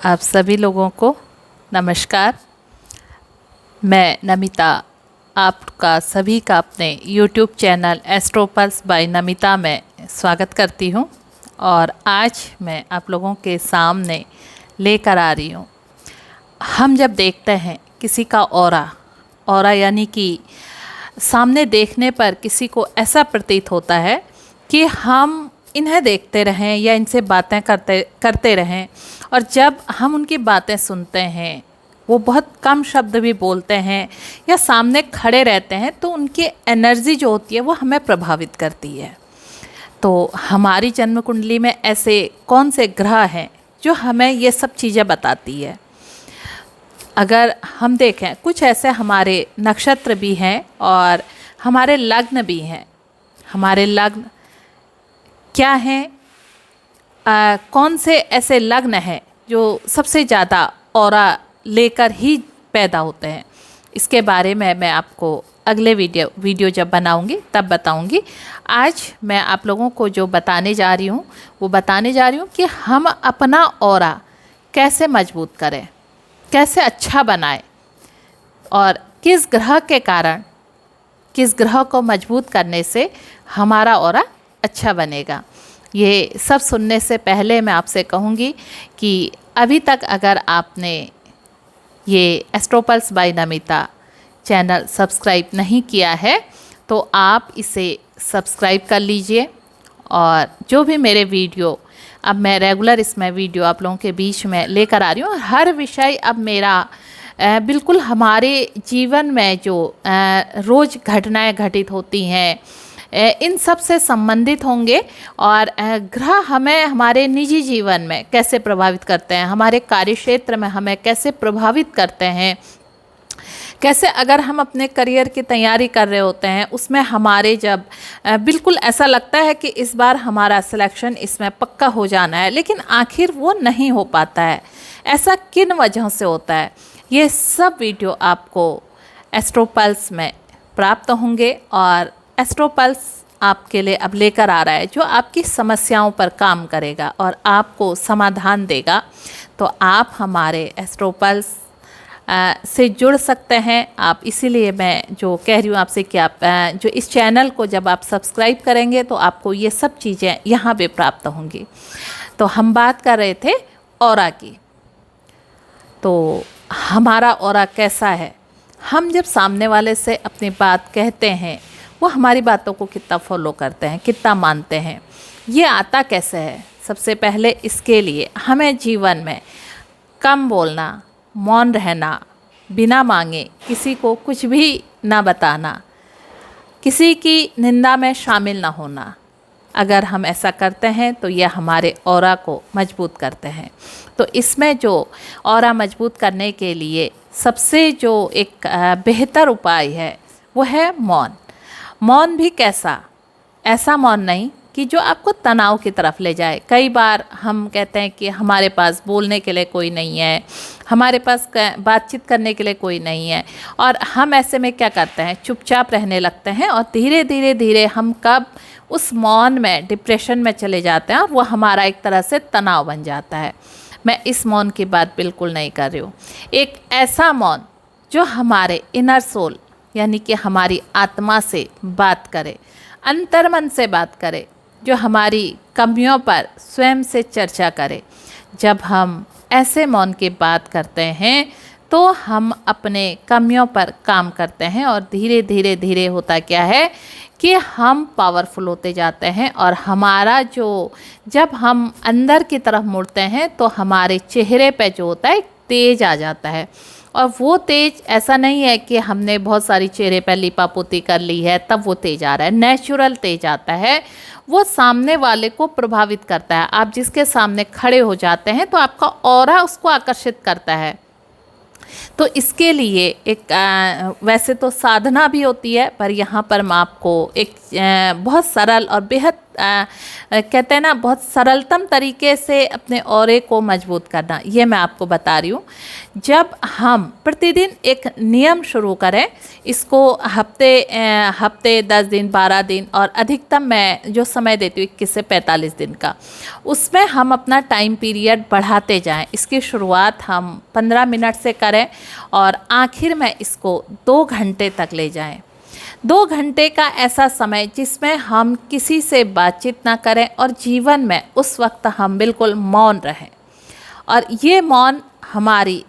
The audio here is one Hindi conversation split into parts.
आप सभी लोगों को नमस्कार। मैं नमिता आपका सभी का अपने YouTube चैनल एस्ट्रोपल्स बाय नमिता में स्वागत करती हूं और आज मैं आप लोगों के सामने लेकर आ रही हूं। हम जब देखते हैं किसी का ऑरा यानी कि सामने देखने पर किसी को ऐसा प्रतीत होता है कि हम इन्हें देखते रहें या इनसे बातें करते रहें, और जब हम उनकी बातें सुनते हैं, वो बहुत कम शब्द भी बोलते हैं या सामने खड़े रहते हैं, तो उनकी एनर्जी जो होती है वो हमें प्रभावित करती है। तो हमारी जन्म कुंडली में ऐसे कौन से ग्रह हैं जो हमें ये सब चीज़ें बताती है। अगर हम देखें, कुछ ऐसे हमारे नक्षत्र भी हैं और हमारे लग्न भी हैं। हमारे लग्न क्या हैं, कौन से ऐसे लग्न हैं जो सबसे ज़्यादा ऑरा लेकर ही पैदा होते हैं, इसके बारे में मैं आपको अगले वीडियो जब बनाऊंगी तब बताऊंगी। आज मैं आप लोगों को जो बताने जा रही हूँ वो बताने जा रही हूँ कि हम अपना ऑरा कैसे मजबूत करें, कैसे अच्छा बनाएं, और किस ग्रह के कारण, किस ग्रह को मजबूत करने से हमारा ऑरा अच्छा बनेगा। ये सब सुनने से पहले मैं आपसे कहूँगी कि अभी तक अगर आपने ये एस्ट्रोपल्स बाय नमिता चैनल सब्सक्राइब नहीं किया है तो आप इसे सब्सक्राइब कर लीजिए। और जो भी मेरे वीडियो अब मैं रेगुलर इसमें वीडियो आप लोगों के बीच में लेकर आ रही हूँ, हर विषय अब मेरा बिल्कुल हमारे जीवन में जो रोज़ घटनाएं घटित होती हैं इन सब से संबंधित होंगे। और ग्रह हमें हमारे निजी जीवन में कैसे प्रभावित करते हैं, हमारे कार्यक्षेत्र में हमें कैसे प्रभावित करते हैं, कैसे अगर हम अपने करियर की तैयारी कर रहे होते हैं उसमें हमारे जब बिल्कुल ऐसा लगता है कि इस बार हमारा सिलेक्शन इसमें पक्का हो जाना है, लेकिन आखिर वो नहीं हो पाता है, ऐसा किन वजहों से होता है, ये सब वीडियो आपको एस्ट्रोपल्स में प्राप्त होंगे। और एस्ट्रोपल्स आपके लिए अब लेकर आ रहा है जो आपकी समस्याओं पर काम करेगा और आपको समाधान देगा। तो आप हमारे एस्ट्रोपल्स से जुड़ सकते हैं। आप इसीलिए मैं जो कह रही हूँ आपसे कि आप जो इस चैनल को जब आप सब्सक्राइब करेंगे तो आपको ये सब चीज़ें यहाँ पे प्राप्त होंगी। तो हम बात कर रहे थे ऑरा की। तो हमारा ऑरा कैसा है, हम जब सामने वाले से अपनी बात कहते हैं वो हमारी बातों को कितना फॉलो करते हैं, कितना मानते हैं, ये आता कैसे है। सबसे पहले इसके लिए हमें जीवन में कम बोलना, मौन रहना, बिना मांगे किसी को कुछ भी ना बताना, किसी की निंदा में शामिल ना होना, अगर हम ऐसा करते हैं तो यह हमारे ऑरा को मजबूत करते हैं। तो इसमें जो ऑरा मजबूत करने के लिए सबसे जो एक बेहतर उपाय है वो है मौन। मौन भी कैसा, ऐसा मौन नहीं कि जो आपको तनाव की तरफ ले जाए। कई बार हम कहते हैं कि हमारे पास बोलने के लिए कोई नहीं है, हमारे पास बातचीत करने के लिए कोई नहीं है, और हम ऐसे में क्या करते हैं, चुपचाप रहने लगते हैं और धीरे हम कब उस मौन में डिप्रेशन में चले जाते हैं और वो हमारा एक तरह से तनाव बन जाता है। मैं इस मौन की बात बिल्कुल नहीं कर रही हूँ। एक ऐसा मौन जो हमारे इनर सोल यानी कि हमारी आत्मा से बात करे, अंतर्मन से बात करे, जो हमारी कमियों पर स्वयं से चर्चा करे। जब हम ऐसे मौन की बात करते हैं तो हम अपने कमियों पर काम करते हैं और धीरे होता क्या है कि हम पावरफुल होते जाते हैं। और हमारा जो जब हम अंदर की तरफ मुड़ते हैं तो हमारे चेहरे पे जो होता है तेज आ जाता है। और वो तेज ऐसा नहीं है कि हमने बहुत सारी चेहरे पर लिपापोती कर ली है तब वो तेज आ रहा है, नेचुरल तेज आता है। वो सामने वाले को प्रभावित करता है। आप जिसके सामने खड़े हो जाते हैं तो आपका ऑरा उसको आकर्षित करता है। तो इसके लिए एक वैसे तो साधना भी होती है, पर यहाँ पर मैं आपको एक बहुत सरल और बेहद कहते हैं ना, बहुत सरलतम तरीके से अपने ऑरे को मजबूत करना, ये मैं आपको बता रही हूँ। जब हम प्रतिदिन एक नियम शुरू करें, इसको हफ्ते 10 दिन, 12 दिन, और अधिकतम मैं जो समय देती हूँ 21 से 45 दिन का, उसमें हम अपना टाइम पीरियड बढ़ाते जाएं। इसकी शुरुआत हम 15 मिनट से करें और आखिर में इसको 2 घंटे तक ले जाएं। 2 घंटे का ऐसा समय जिसमें हम किसी से बातचीत ना करें और जीवन में उस वक्त हम बिल्कुल मौन रहें। और ये मौन हमारी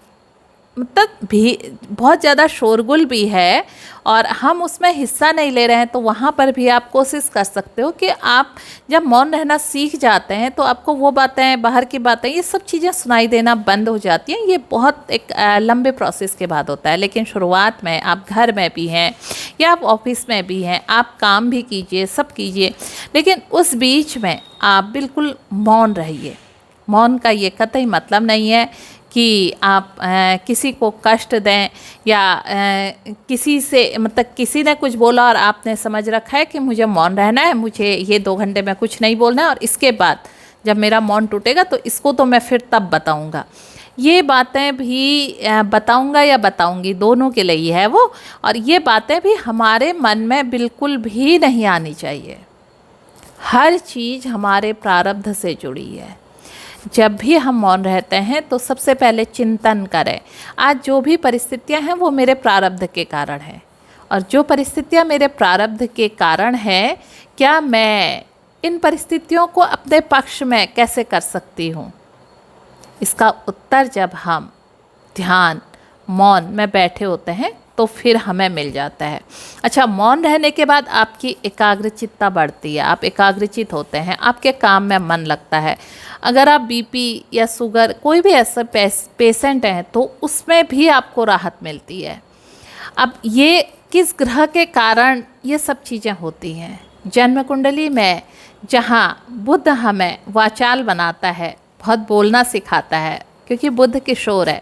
मतलब भी बहुत ज़्यादा शोरगुल भी है और हम उसमें हिस्सा नहीं ले रहे हैं, तो वहाँ पर भी आप कोशिश कर सकते हो कि आप जब मौन रहना सीख जाते हैं तो आपको वो बातें, बाहर की बातें, ये सब चीज़ें सुनाई देना बंद हो जाती हैं। ये बहुत एक लंबे प्रोसेस के बाद होता है, लेकिन शुरुआत में आप घर में भी हैं या आप ऑफिस में भी हैं, आप काम भी कीजिए, सब कीजिए, लेकिन उस बीच में आप बिल्कुल मौन रहिए। मौन का ये कतई मतलब नहीं है कि आप किसी को कष्ट दें या किसी से, मतलब किसी ने कुछ बोला और आपने समझ रखा है कि मुझे मौन रहना है, मुझे ये 2 घंटे में कुछ नहीं बोलना है और इसके बाद जब मेरा मौन टूटेगा तो इसको तो मैं फिर तब बताऊंगा। ये बातें भी बताऊंगा या बताऊंगी, दोनों के लिए ही है वो। और ये बातें भी हमारे मन में बिल्कुल भी नहीं आनी चाहिए। हर चीज़ हमारे प्रारब्ध से जुड़ी है। जब भी हम मौन रहते हैं तो सबसे पहले चिंतन करें, आज जो भी परिस्थितियां हैं वो मेरे प्रारब्ध के कारण हैं, और जो परिस्थितियां मेरे प्रारब्ध के कारण हैं, क्या मैं इन परिस्थितियों को अपने पक्ष में कैसे कर सकती हूँ। इसका उत्तर जब हम ध्यान, मौन में बैठे होते हैं तो फिर हमें मिल जाता है। अच्छा, मौन रहने के बाद आपकी एकाग्रचित्ता बढ़ती है, आप एकाग्रचित होते हैं, आपके काम में मन लगता है। अगर आप बीपी या शुगर, कोई भी ऐसा पेशेंट हैं तो उसमें भी आपको राहत मिलती है। अब ये किस ग्रह के कारण ये सब चीज़ें होती हैं? जन्म कुंडली में जहाँ बुध हमें वाचाल बनाता है, बहुत बोलना सिखाता है क्योंकि बुध किशोर है,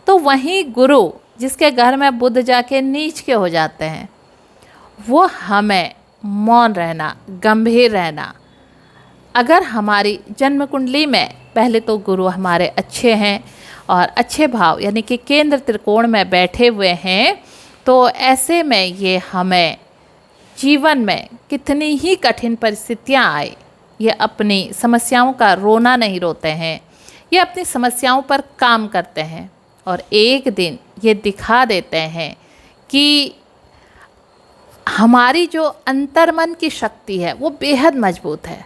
तो वहीं गुरु जिसके घर में बुध जाके नीच के हो जाते हैं, वो हमें मौन रहना, गंभीर रहना। अगर हमारी जन्म कुंडली में पहले तो गुरु हमारे अच्छे हैं और अच्छे भाव यानी कि केंद्र त्रिकोण में बैठे हुए हैं, तो ऐसे में ये हमें जीवन में कितनी ही कठिन परिस्थितियां आए, ये अपनी समस्याओं का रोना नहीं रोते हैं, ये अपनी समस्याओं पर काम करते हैं और एक दिन ये दिखा देते हैं कि हमारी जो अंतर्मन की शक्ति है वो बेहद मजबूत है।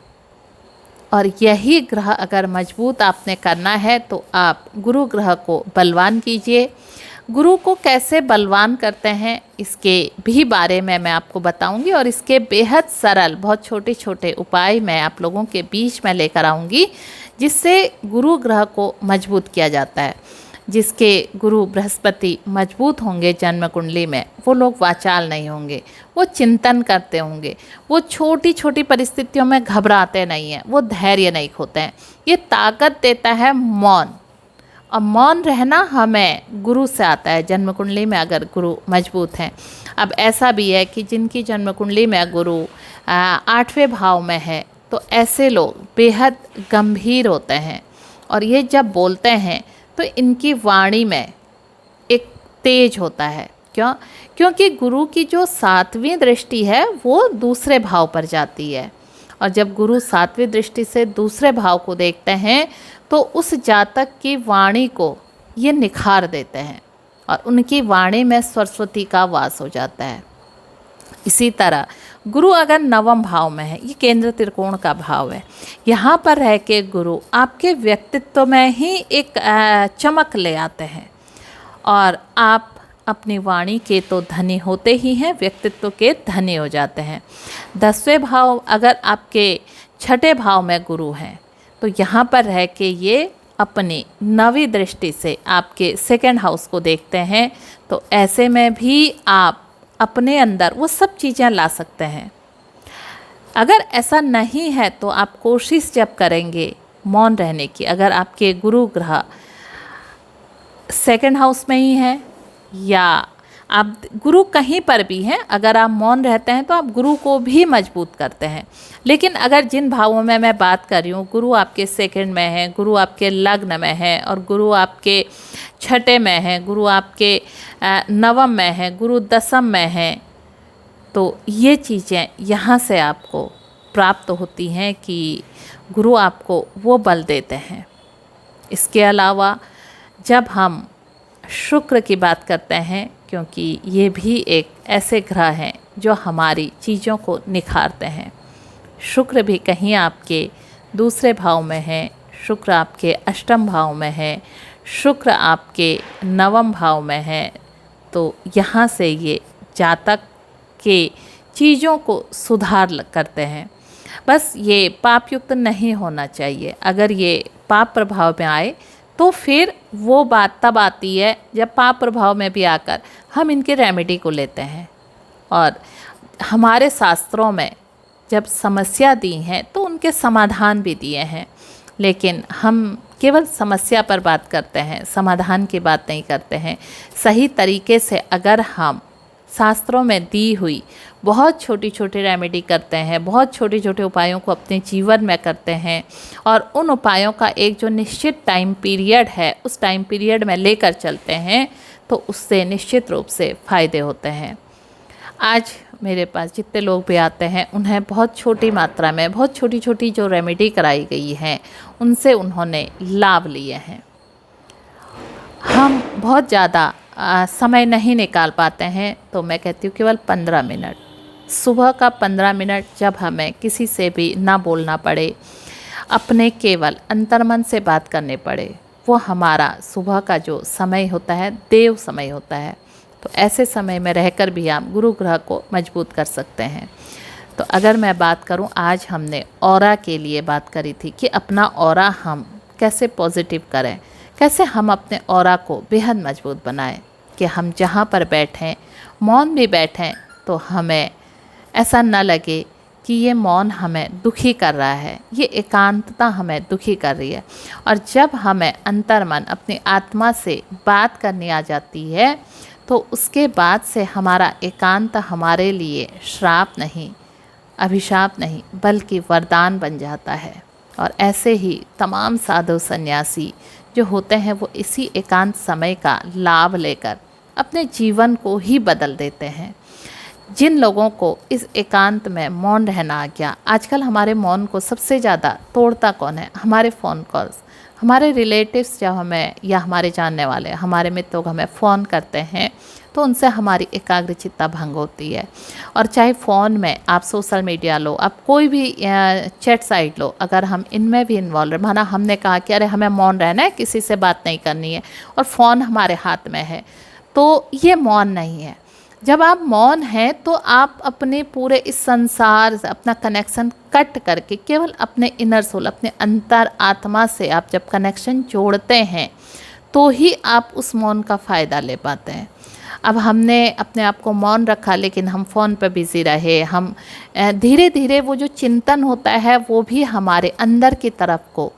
और यही ग्रह अगर मजबूत आपने करना है तो आप गुरु ग्रह को बलवान कीजिए। गुरु को कैसे बलवान करते हैं इसके भी बारे में मैं आपको बताऊंगी और इसके बेहद सरल, बहुत छोटे छोटे उपाय मैं आप लोगों के बीच में लेकर आऊँगी, जिससे गुरु ग्रह को मजबूत किया जाता है। जिसके गुरु बृहस्पति मजबूत होंगे जन्म कुंडली में, वो लोग वाचाल नहीं होंगे, वो चिंतन करते होंगे, वो छोटी छोटी परिस्थितियों में घबराते नहीं हैं, वो धैर्य नहीं खोते हैं। ये ताकत देता है मौन, और मौन रहना हमें गुरु से आता है। जन्म कुंडली में अगर गुरु मजबूत हैं, अब ऐसा भी है कि जिनकी जन्म कुंडली में गुरु 8वें भाव में है, तो ऐसे लोग बेहद गंभीर होते हैं और ये जब बोलते हैं तो इनकी वाणी में एक तेज होता है। क्यों? क्योंकि गुरु की जो 7वीं दृष्टि है वो दूसरे भाव पर जाती है, और जब गुरु 7वीं दृष्टि से दूसरे भाव को देखते हैं तो उस जातक की वाणी को ये निखार देते हैं और उनकी वाणी में सरस्वती का वास हो जाता है। इसी तरह गुरु अगर 9वें भाव में है, ये केंद्र त्रिकोण का भाव है, यहाँ पर रह के गुरु आपके व्यक्तित्व में ही एक चमक ले आते हैं और आप अपनी वाणी के तो धनी होते ही हैं, व्यक्तित्व के धनी हो जाते हैं। 10वें भाव अगर आपके 6ठे भाव में गुरु हैं, तो यहाँ पर रह के ये अपनी 9वीं दृष्टि से आपके 2nd हाउस को देखते हैं, तो ऐसे में भी आप अपने अंदर वो सब चीज़ें ला सकते हैं। अगर ऐसा नहीं है तो आप कोशिश जब करेंगे मौन रहने की, अगर आपके गुरु ग्रह 2nd हाउस में ही है या आप गुरु कहीं पर भी हैं, अगर आप मौन रहते हैं तो आप गुरु को भी मजबूत करते हैं। लेकिन अगर जिन भावों में मैं बात कर रही हूँ, गुरु आपके सेकंड में है, गुरु आपके लग्न में है, और गुरु आपके छठे में है, गुरु आपके नवम में है, गुरु दसम में है, तो ये चीज़ें यहाँ से आपको प्राप्त होती हैं कि गुरु आपको वो बल देते हैं। इसके अलावा जब हम शुक्र की बात करते हैं, क्योंकि ये भी एक ऐसे ग्रह हैं जो हमारी चीज़ों को निखारते हैं। शुक्र भी कहीं आपके दूसरे भाव में है, शुक्र आपके अष्टम भाव में है, शुक्र आपके नवम भाव में है, तो यहाँ से ये जातक के चीज़ों को सुधार करते हैं। बस ये पाप युक्त नहीं होना चाहिए। अगर ये पाप प्रभाव में आए तो फिर वो बात तब आती है जब पाप प्रभाव में भी आकर हम इनके रेमेडी को लेते हैं। और हमारे शास्त्रों में जब समस्या दी हैं तो उनके समाधान भी दिए हैं, लेकिन हम केवल समस्या पर बात करते हैं, समाधान की बात नहीं करते हैं। सही तरीके से अगर हम शास्त्रों में दी हुई बहुत छोटी छोटी रेमेडी करते हैं, बहुत छोटे छोटे उपायों को अपने जीवन में करते हैं, और उन उपायों का एक जो निश्चित टाइम पीरियड है उस टाइम पीरियड में लेकर चलते हैं, तो उससे निश्चित रूप से फ़ायदे होते हैं। आज मेरे पास जितने लोग भी आते हैं उन्हें बहुत छोटी मात्रा में बहुत छोटी छोटी जो रेमेडी कराई गई हैं उनसे उन्होंने लाभ लिए हैं। हम बहुत ज़्यादा समय नहीं निकाल पाते हैं, तो मैं कहती हूँ केवल 15 मिनट, सुबह का 15 मिनट, जब हमें किसी से भी ना बोलना पड़े, अपने केवल अंतर्मन से बात करने पड़े, वो हमारा सुबह का जो समय होता है देव समय होता है। तो ऐसे समय में रहकर भी आप गुरु ग्रह को मजबूत कर सकते हैं। तो अगर मैं बात करूं, आज हमने ऑरा के लिए बात करी थी कि अपना ऑरा हम कैसे पॉजिटिव करें, कैसे हम अपने ऑरा को बेहद मजबूत बनाएं, कि हम जहां पर बैठें, मौन भी बैठें, तो हमें ऐसा न लगे कि ये मौन हमें दुखी कर रहा है, ये एकांतता हमें दुखी कर रही है। और जब हमें अंतर्मन अपनी आत्मा से बात करनी आ जाती है, तो उसके बाद से हमारा एकांत हमारे लिए श्राप नहीं, अभिशाप नहीं, बल्कि वरदान बन जाता है। और ऐसे ही तमाम साधु सन्यासी जो होते हैं वो इसी एकांत समय का लाभ लेकर अपने जीवन को ही बदल देते हैं। जिन लोगों को इस एकांत में मौन रहना आ गया, आजकल हमारे मौन को सबसे ज़्यादा तोड़ता कौन है? हमारे फ़ोन कॉल्स। हमारे रिलेटिव्स जब हमें, या हमारे जानने वाले, हमारे मित्र लोग हमें फ़ोन करते हैं, तो उनसे हमारी एकाग्रचित्ता भंग होती है। और चाहे फ़ोन में आप सोशल मीडिया लो, आप कोई भी चैट साइट लो, अगर हम इनमें भी इन्वॉल्व, माना हमने कहा कि अरे हमें मौन रहना है, किसी से बात नहीं करनी है, और फ़ोन हमारे हाथ में है, तो ये मौन नहीं है। जब आप मौन हैं तो आप अपने पूरे इस संसार से अपना कनेक्शन कट करके केवल अपने इनर सोल, अपने अंतर आत्मा से आप जब कनेक्शन जोड़ते हैं, तो ही आप उस मौन का फ़ायदा ले पाते हैं। अब हमने अपने आप को मौन रखा, लेकिन हम फ़ोन पर बिज़ी रहे, हम धीरे धीरे वो जो चिंतन होता है वो भी हमारे अंदर की तरफ को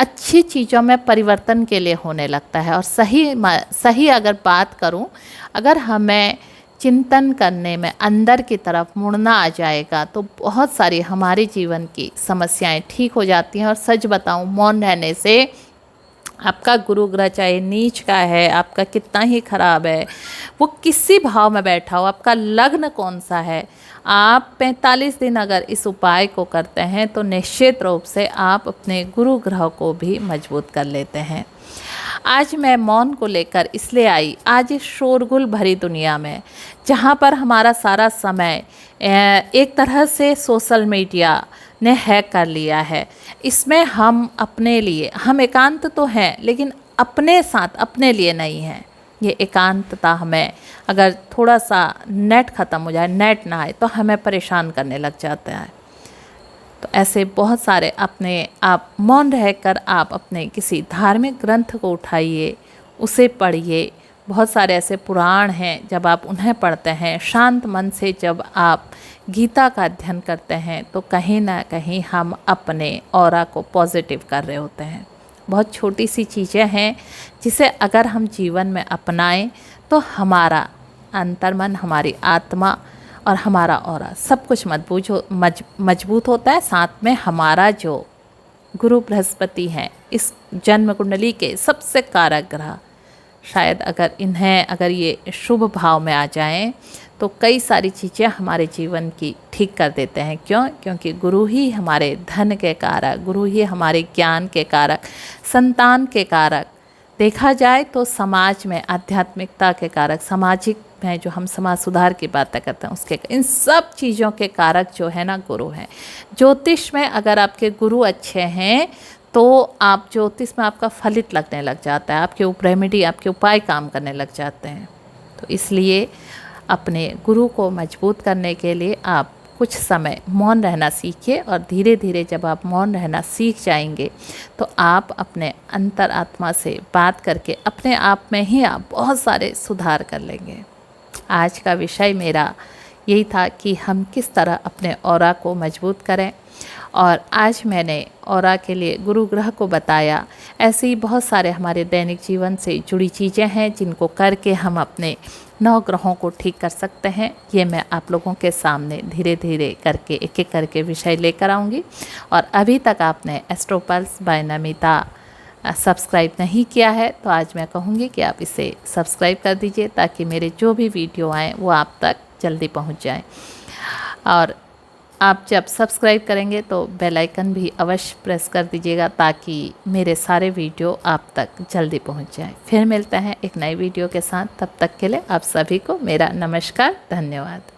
अच्छी चीज़ों में परिवर्तन के लिए होने लगता है। और सही अगर बात करूं, अगर हमें चिंतन करने में अंदर की तरफ मुड़ना आ जाएगा, तो बहुत सारी हमारे जीवन की समस्याएं ठीक हो जाती हैं। और सच बताऊं, मौन रहने से आपका गुरु ग्रह चाहे नीच का है, आपका कितना ही खराब है, वो किसी भाव में बैठा हो, आपका लग्न कौन सा है, आप 45 दिन अगर इस उपाय को करते हैं तो निश्चित रूप से आप अपने गुरु ग्रह को भी मजबूत कर लेते हैं। आज मैं मौन को लेकर इसलिए आई, आज इस शोरगुल भरी दुनिया में जहाँ पर हमारा सारा समय एक तरह से सोशल मीडिया ने हैक कर लिया है, इसमें हम अपने लिए, हम एकांत तो हैं लेकिन अपने साथ अपने लिए नहीं हैं। ये एकांतता हमें, अगर थोड़ा सा नेट ख़त्म हो जाए, नेट ना आए, तो हमें परेशान करने लग जाता है। तो ऐसे बहुत सारे अपने आप मौन रहकर आप अपने किसी धार्मिक ग्रंथ को उठाइए, उसे पढ़िए। बहुत सारे ऐसे पुराण हैं, जब आप उन्हें पढ़ते हैं शांत मन से, जब आप गीता का अध्ययन करते हैं, तो कहीं ना कहीं हम अपने ऑरा को पॉजिटिव कर रहे होते हैं। बहुत छोटी सी चीज़ें हैं जिसे अगर हम जीवन में अपनाएं तो हमारा अंतर्मन, हमारी आत्मा और हमारा ऑरा सब कुछ मजबूत होता है। साथ में हमारा जो गुरु बृहस्पति हैं, इस जन्म कुंडली के सबसे कारक ग्रह, शायद अगर ये शुभ भाव में आ जाएं तो कई सारी चीज़ें हमारे जीवन की ठीक कर देते हैं। क्योंकि गुरु ही हमारे धन के कारक, गुरु ही हमारे ज्ञान के कारक, संतान के कारक, देखा जाए तो समाज में आध्यात्मिकता के कारक, सामाजिक में जो हम समाज सुधार की बातें करते हैं उसके, इन सब चीज़ों के कारक जो है ना गुरु हैं। ज्योतिष में अगर आपके गुरु अच्छे हैं तो आप ज्योतिष में आपका फलित लगने लग जाता है, आपके रेमेडी, आपके उपाय काम करने लग जाते हैं। तो इसलिए अपने गुरु को मजबूत करने के लिए आप कुछ समय मौन रहना सीखिए, और धीरे धीरे जब आप मौन रहना सीख जाएंगे तो आप अपने अंतर आत्मा से बात करके अपने आप में ही आप बहुत सारे सुधार कर लेंगे। आज का विषय मेरा यही था कि हम किस तरह अपने ऑरा को मजबूत करें, और आज मैंने ऑरा के लिए गुरु ग्रह को बताया। ऐसे ही बहुत सारे हमारे दैनिक जीवन से जुड़ी चीज़ें हैं जिनको करके हम अपने 9 ग्रहों को ठीक कर सकते हैं। ये मैं आप लोगों के सामने धीरे धीरे करके एक एक करके विषय लेकर आऊँगी। और अभी तक आपने astro pulse by Namita subscribe नहीं किया है तो आज मैं कहूँगी कि आप इसे सब्सक्राइब कर दीजिए, ताकि मेरे जो भी वीडियो आएँ वो आप तक जल्दी पहुँच जाएँ। और आप जब सब्सक्राइब करेंगे तो बेल आइकन भी अवश्य प्रेस कर दीजिएगा, ताकि मेरे सारे वीडियो आप तक जल्दी पहुंच जाएं। फिर मिलते हैं एक नई वीडियो के साथ, तब तक के लिए आप सभी को मेरा नमस्कार, धन्यवाद।